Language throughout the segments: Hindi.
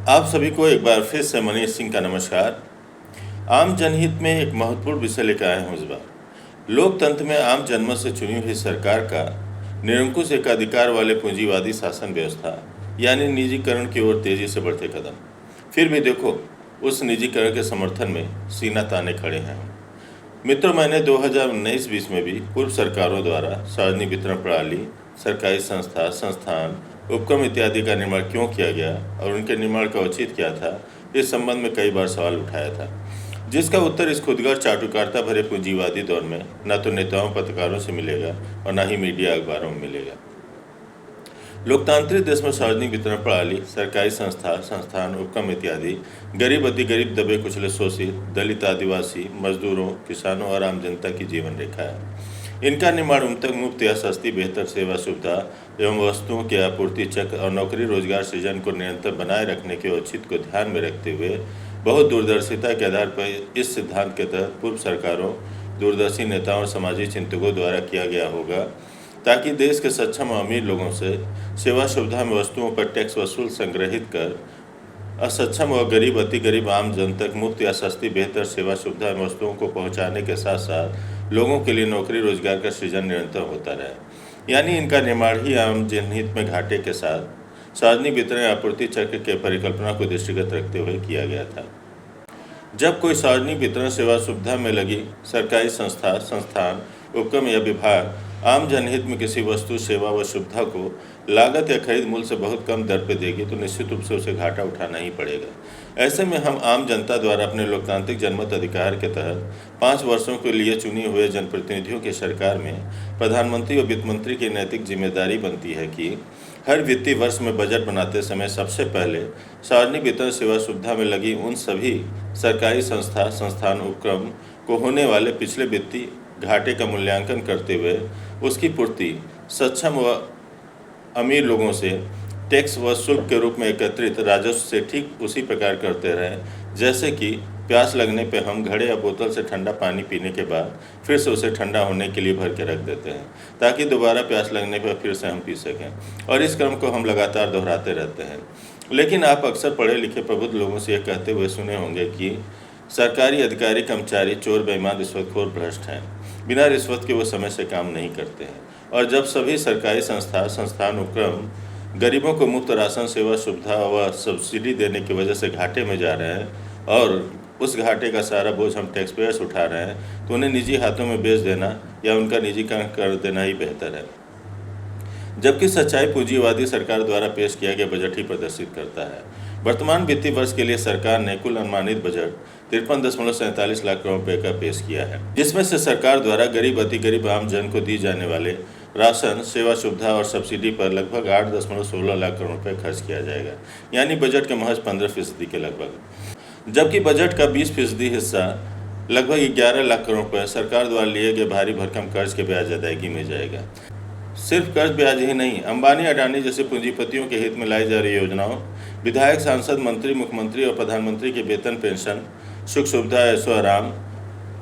आप सभी को एक बार फिर से मनीष सिंह का नमस्कार। आम जनहित में एक महत्वपूर्ण विषय लेकर आए हूँ इस बार। लोकतंत्र में आम जनमत से चुनी हुई सरकार का निरंकुश एकाधिकार वाले पूंजीवादी शासन व्यवस्था यानी निजीकरण की ओर तेजी से बढ़ते कदम। फिर भी देखो, उस निजीकरण के समर्थन में सीना ताने खड़े हैं। मित्रों, मैंने 2019-20 में भी पूर्व सरकारों द्वारा सार्वजनिक वितरण प्रणाली, सरकारी संस्था, संस्थान, उपक्रम इत्यादि का निर्माण क्यों किया गया और उनके निर्माण का औचित्य क्या था, इस संबंध में कई बार सवाल उठाया था, जिसका उत्तर इस खुदगर चाटुकारिता भरे पूंजीवादी दौर में न तो नेताओं पत्रकारों से मिलेगा और न ही मीडिया अखबारों में मिलेगा। लोकतांत्रिक देश में सार्वजनिक वितरण प्रणाली, सरकारी संस्था, संस्थान, उपक्रम इत्यादि गरीब अति गरीब, दबे कुचले, शोषित, दलित, आदिवासी, मजदूरों, किसानों और आम जनता की जीवन रेखा है। इनका निर्माण उन तक मुफ्त या सस्ती बेहतर सेवा सुविधा एवं वस्तुओं के आपूर्ति चक्र और नौकरी रोजगार सृजन को निरंतर बनाए रखने के औचित्य को ध्यान में रखते हुए बहुत दूरदर्शिता के आधार पर इस सिद्धांत के तहत पूर्व सरकारों, दूरदर्शी नेताओं और सामाजिक चिंतकों द्वारा किया गया होगा, ताकि देश के सक्षम और अमीर लोगों से सेवा सुविधा में वस्तुओं पर टैक्स वसूल संग्रहित कर असक्षम और गरीब अति गरीब आम जन तक मुफ्त या सस्ती बेहतर सेवा सुविधा एवं वस्तुओं को पहुंचाने के साथ साथ लोगों के लिए नौकरी रोजगार का सृजन निरंतर होता रहे। यानी इनका निर्माण ही आम जनहित में घाटे के साथ सार्वजनिक वितरण आपूर्ति चक्र के परिकल्पना को दृष्टिगत रखते हुए किया गया था। जब कोई सार्वजनिक वितरण सेवा सुविधा में लगी सरकारी संस्था, संस्थान, उपक्रम या विभाग आम जनहित में किसी वस्तु, सेवा व सुविधा को लागत या खरीद मूल्य से बहुत कम दर पर देगी तो निश्चित रूप से उसे घाटा उठाना ही पड़ेगा। ऐसे में हम आम जनता द्वारा अपने लोकतांत्रिक जनमत अधिकार के तहत 5 वर्षों के लिए चुनी हुए जनप्रतिनिधियों की सरकार में प्रधानमंत्री और वित्त मंत्री की नैतिक जिम्मेदारी बनती है कि हर वित्तीय वर्ष में बजट बनाते समय सबसे पहले सार्वजनिक वितरण सेवा सुविधा में लगी उन सभी सरकारी संस्था, संस्थान, उपक्रम को होने वाले पिछले वित्तीय घाटे का मूल्यांकन करते हुए उसकी पूर्ति सक्षम व अमीर लोगों से टैक्स व शुल्क के रूप में एकत्रित राजस्व से ठीक उसी प्रकार करते रहें जैसे कि प्यास लगने पर हम घड़े या बोतल से ठंडा पानी पीने के बाद फिर से उसे ठंडा होने के लिए भर के रख देते हैं ताकि दोबारा प्यास लगने पर फिर से हम पी सकें, और इस क्रम को हम लगातार दोहराते रहते हैं। लेकिन आप अक्सर पढ़े लिखे प्रबुद्ध लोगों से यह कहते हुए सुने होंगे कि सरकारी अधिकारी, कर्मचारी चोर, बेईमान, रिश्वतखोर, भ्रष्ट हैं। बिना रिश्वत के वो समय से काम नहीं करते हैं। और जब सभी सरकारी संस्था, संस्थान, उपक्रम गरीबों को मुफ्त राशन सेवा सुविधा व सब्सिडी देने की वजह से घाटे में जा रहे हैं और उस घाटे का सारा बोझ हम टैक्स पेयर्स उठा रहे हैं, तो उन्हें निजी हाथों में बेच देना या उनका निजीकरण कर देना ही बेहतर है। जबकि सच्चाई पूंजीवादी सरकार द्वारा पेश किया गया बजट ही प्रदर्शित करता है। वर्तमान वित्तीय वर्ष के लिए सरकार ने कुल अनुमानित बजट 53.47 लाख करोड़ रुपये का पेश किया है, जिसमें से सरकार द्वारा गरीब अति गरीब आम जन को दी जाने वाले राशन, सेवा सुविधा और सब्सिडी पर लगभग 8.16 लाख करोड़ रुपये खर्च किया जाएगा, यानी बजट के महज 15% के लगभग। जबकि बजट का 20% हिस्सा लगभग 11 लाख करोड़ रुपये सरकार द्वारा लिए गए भारी भरकम कर्ज के ब्याज अदायगी में जाएगा। सिर्फ कर्ज ब्याज ही नहीं, अंबानी, अडानी जैसे पूंजीपतियों के हित में लाई जा रही योजनाओं, विधायक, सांसद, मंत्री, मुख्यमंत्री और प्रधानमंत्री के वेतन, पेंशन, सुख सुविधा, ऐशो आराम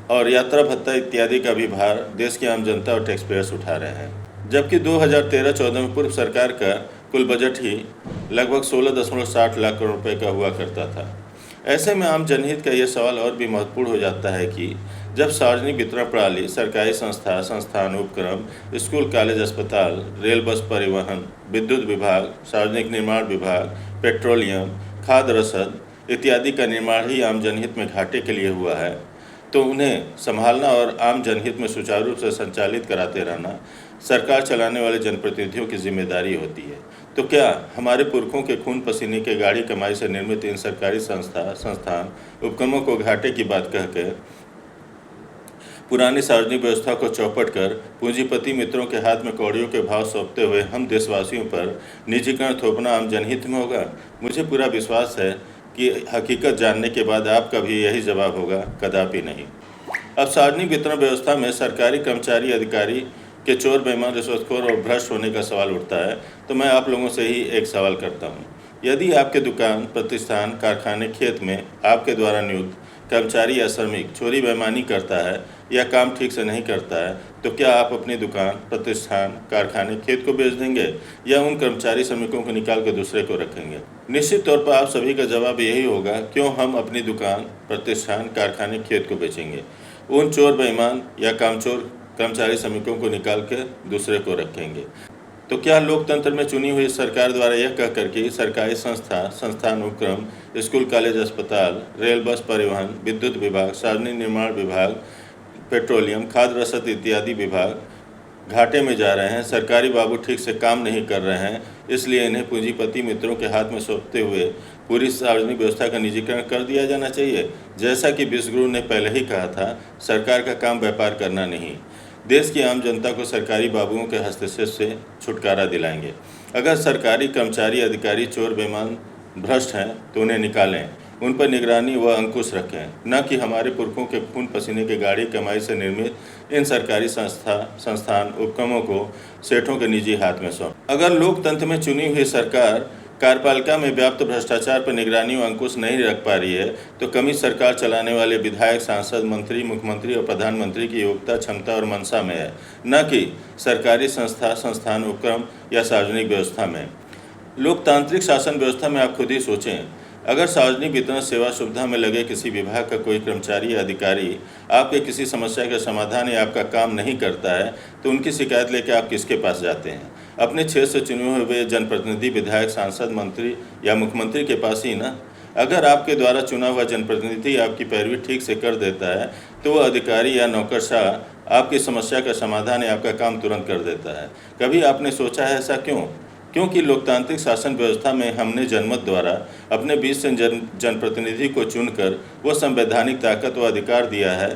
और यात्रा भत्ता इत्यादि का भी भार देश की आम जनता और टैक्स पेयर्स उठा रहे हैं। जबकि 2013-14 में पूर्व सरकार का कुल बजट ही लगभग 16.60 लाख करोड़ रुपये का हुआ करता था। ऐसे में आम जनहित का यह सवाल और भी महत्वपूर्ण हो जाता है कि जब सार्वजनिक वितरण प्रणाली, सरकारी संस्था, संस्थान, उपक्रम, स्कूल, कॉलेज, अस्पताल, रेल, बस परिवहन, विद्युत विभाग, सार्वजनिक निर्माण विभाग, पेट्रोलियम, खाद्य रसद इत्यादि का निर्माण ही आम जनहित में घाटे के लिए हुआ है, तो उन्हें संभालना और आम जनहित में सुचारू रूप से संचालित कराते रहना सरकार चलाने वाले जनप्रतिनिधियों की जिम्मेदारी होती है। तो क्या हमारे पुरखों के खून पसीने के गाढ़ी कमाई से निर्मित इन सरकारी संस्था, संस्थान, उपक्रमों को घाटे की बात कहकर पुरानी सार्वजनिक व्यवस्था को चौपट कर पूंजीपति मित्रों के हाथ में कौड़ियों के भाव सौंपते हुए हम देशवासियों पर निजीकरण थोपना आम जनहित में होगा? मुझे पूरा विश्वास है कि हकीकत जानने के बाद आपका भी यही जवाब होगा, कदापि नहीं। अब सार्वजनिक वितरण व्यवस्था में सरकारी कर्मचारी, अधिकारी के चोर, बेईमान, रिश्वतखोर और भ्रष्ट होने का सवाल उठता है, तो मैं आप लोगों से ही एक सवाल करता हूँ। यदि आपके दुकान, प्रतिष्ठान, कारखाने, खेत में आपके द्वारा नियुक्त कर्मचारी या श्रमिक चोरी बेईमानी करता है या काम ठीक से नहीं करता है, तो क्या आप अपनी दुकान, प्रतिष्ठान, कारखाने, खेत को बेच देंगे या उन कर्मचारी श्रमिकों को निकाल कर दूसरे को रखेंगे? निश्चित तौर पर आप सभी का जवाब यही होगा, क्यों हम अपनी दुकान, प्रतिष्ठान, कारखाने, खेत को बेचेंगे? उन चोर, बेईमान या कामचोर कर्मचारी श्रमिकों को निकाल के दूसरे को रखेंगे। तो क्या लोकतंत्र में चुनी हुई सरकार द्वारा यह कहकर कि सरकारी संस्था, संस्थान, उपक्रम, स्कूल, कॉलेज, अस्पताल, रेल, बस परिवहन, विद्युत विभाग, सार्वजनिक निर्माण विभाग, पेट्रोलियम, खाद्य रसद इत्यादि विभाग घाटे में जा रहे हैं, सरकारी बाबू ठीक से काम नहीं कर रहे हैं, इसलिए इन्हें पूंजीपति मित्रों के हाथ में सौंपते हुए पूरी सार्वजनिक व्यवस्था का निजीकरण कर दिया जाना चाहिए? जैसा कि विश्वगुरु ने पहले ही कहा था, सरकार का काम व्यापार करना नहीं। देश की आम जनता को सरकारी बाबुओं के हस्तक्षेप से छुटकारा दिलाएंगे। अगर सरकारी कर्मचारी, अधिकारी चोर, बेईमान, भ्रष्ट हैं तो उन्हें निकालें, उन पर निगरानी व अंकुश रखें, न कि हमारे पुरखों के खून पसीने की गाढ़ी कमाई से निर्मित इन सरकारी संस्थान, उपक्रमों को सेठों के निजी हाथ में सौंप। अगर लोकतंत्र में चुनी हुई सरकार कार्यपालिका में व्याप्त भ्रष्टाचार पर निगरानी व अंकुश नहीं रख पा रही है, तो कमी सरकार चलाने वाले विधायक, सांसद, मंत्री, मुख्यमंत्री और प्रधानमंत्री की योग्यता, क्षमता और मंशा में है, न कि सरकारी संस्था, संस्थान, उपक्रम या सार्वजनिक व्यवस्था में। लोकतांत्रिक शासन व्यवस्था में आप खुद ही सोचें, अगर सार्वजनिक वितरण सेवा सुविधा में लगे किसी विभाग का कोई कर्मचारी या अधिकारी आपके किसी समस्या का समाधान या आपका काम नहीं करता है, तो उनकी शिकायत लेकर आप किसके पास जाते हैं? अपने क्षेत्र से चुने हुए जनप्रतिनिधि, विधायक, सांसद, मंत्री या मुख्यमंत्री के पास ही ना। अगर आपके द्वारा चुना हुआ जनप्रतिनिधि आपकी पैरवी ठीक से कर देता है, तो वह अधिकारी या नौकरशाह आपकी समस्या का समाधान या आपका काम तुरंत कर देता है। कभी आपने सोचा है ऐसा क्यों? क्योंकि लोकतांत्रिक शासन व्यवस्था में हमने जनमत द्वारा अपने बीच से जनप्रतिनिधि को चुनकर वो संवैधानिक ताकत व अधिकार दिया है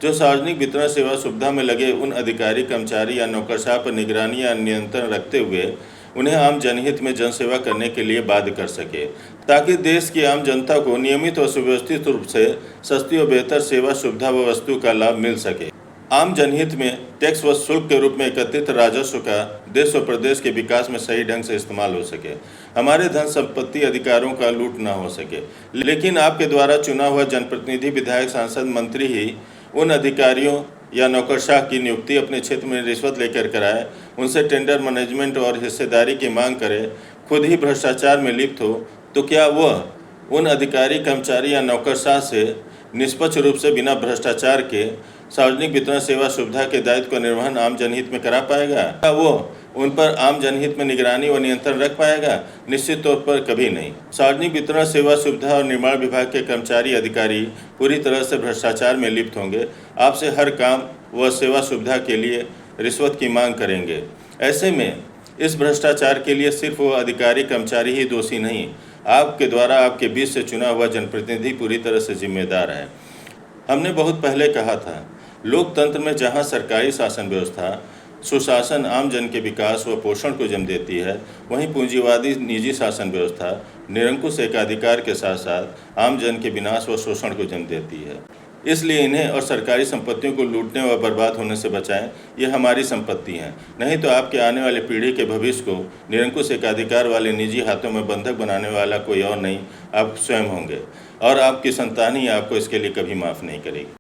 जो सार्वजनिक वितरण सेवा सुविधा में लगे उन अधिकारी, कर्मचारी या नौकरशाह पर निगरानी या नियंत्रण रखते हुए उन्हें आम जनहित में जनसेवा करने के लिए बाध्य कर सके, ताकि देश की आम जनता को नियमित व सुव्यवस्थित रूप से सस्ती और बेहतर सेवा, सुविधा व वस्तु का लाभ मिल सके। आम जनहित में टैक्स व शुल्क के रूप में एकत्रित राजस्व का देश व प्रदेश के विकास में सही ढंग से इस्तेमाल हो सके, हमारे धन संपत्ति अधिकारों का लूट न हो सके। लेकिन आपके द्वारा चुना हुआ जनप्रतिनिधि, विधायक, सांसद, मंत्री ही उन अधिकारियों या नौकरशाह की नियुक्ति अपने क्षेत्र में रिश्वत लेकर कराए, उनसे टेंडर मैनेजमेंट और हिस्सेदारी की मांग करे, खुद ही भ्रष्टाचार में लिप्त हो, तो क्या वह उन अधिकारी, कर्मचारी या नौकरशाह से निष्पक्ष रूप से बिना भ्रष्टाचार के सार्वजनिक वितरण सेवा सुविधा के दायित्व का निर्वहन आम जनहित में करा पाएगा? क्या वो उन पर आम जनहित में निगरानी व नियंत्रण रख पाएगा? निश्चित तौर पर कभी नहीं। सार्वजनिक वितरण सेवा सुविधा और निर्माण विभाग के कर्मचारी, अधिकारी पूरी तरह से भ्रष्टाचार में लिप्त होंगे, आपसे हर काम व सेवा सुविधा के लिए रिश्वत की मांग करेंगे। ऐसे में इस भ्रष्टाचार के लिए सिर्फ वो अधिकारी, कर्मचारी ही दोषी नहीं, आपके द्वारा आपके बीच से चुना हुआ जनप्रतिनिधि पूरी तरह से जिम्मेदार है। हमने बहुत पहले कहा था, लोकतंत्र में जहां सरकारी शासन व्यवस्था, सुशासन आम जन के विकास व पोषण को जन्म देती है, वहीं पूंजीवादी निजी शासन व्यवस्था निरंकुश एकाधिकार के साथ साथ आम जन के विनाश व शोषण को जन्म देती है। इसलिए इन्हें और सरकारी संपत्तियों को लूटने व बर्बाद होने से बचाएं। ये हमारी संपत्ति हैं, नहीं तो आपके आने वाले पीढ़ी के भविष्य को निरंकुश एकाधिकार वाले निजी हाथों में बंधक बनाने वाला कोई और नहीं, आप स्वयं होंगे, और आपकी संतान ही आपको इसके लिए कभी माफ़ नहीं करेगी।